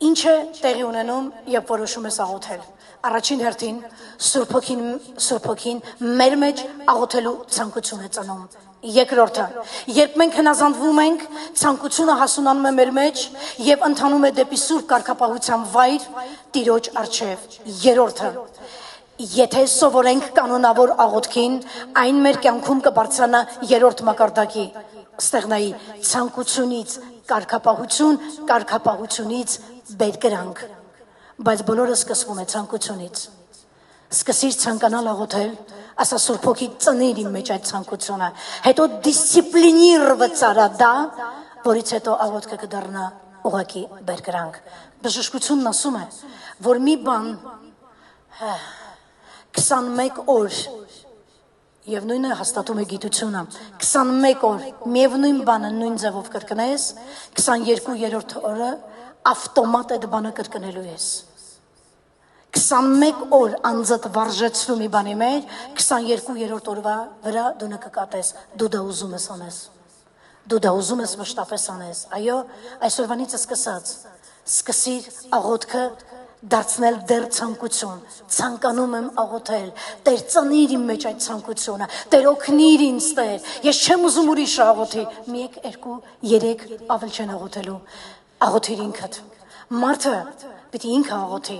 Ինչ է տեղի ունենում, երբ որոշում ես աղոթել։ Առաջին հերթին Սուրբ Հոգին մեր մեջ աղոթելու ցանկություն է ծնում։ Երկրորդը, երբ մենք հնազանդվում ենք, ցանկությունը հասունանում է մեր մեջ եւ ընթանում է դեպի Սուրբ կարգապահության վայր Տիրոջ առջև։ Երրորդը, եթե սովորենք կանոնավոր աղոթքին, այն մեր կյանքում կբարձրանա երրորդ մակարդակի, ստեղնայի ցանկությունից կարգապահություն, կարգապահությունից բերկրանք, բայց բոլորը սկսվում է ցանկությունից։ Սկսիր ցանկանալ աղոթել, ասա Սուրբ Հոգի ծնիր իմ մեջ այդ ցանկությունը, հետո դիսցիպլինիրված արա դա, որից հետո աղոթքը կդառնա ուղղակի բերկրանք։ Բժշկությունն ասում է, որ մի բան 21 օր եւ նույնը հաստատում է գիտությունը, 21 օր միևնույն բանը նույն ձևով կրկնես, 22-րդ օրը ավտոմատ այդ բանը կրկնելու ես։ 21 օր անձդ վարժեցնում մի բանի մեջ, 22-րդ օրվա վրա դու կկատես, դու դա ուզում ես անես, դու դա ուզում ես մշտապես անես, այո, այսօրվանից սկսած, սկսիր աղոթքը դարձնել դեռ ցանկություն, ցանկանում եմ աղոթել, Տեր ծնիր իմ մեջ այդ ցանկությունը, Տեր օգնիր ինձ Տեր, ես չեմ ուզում ուրիշ աղոթի, 1, 2, 3 ավել չեն աղոթելու, աղոթիր ինքդ, մարդը պիտի ինքը աղոթի,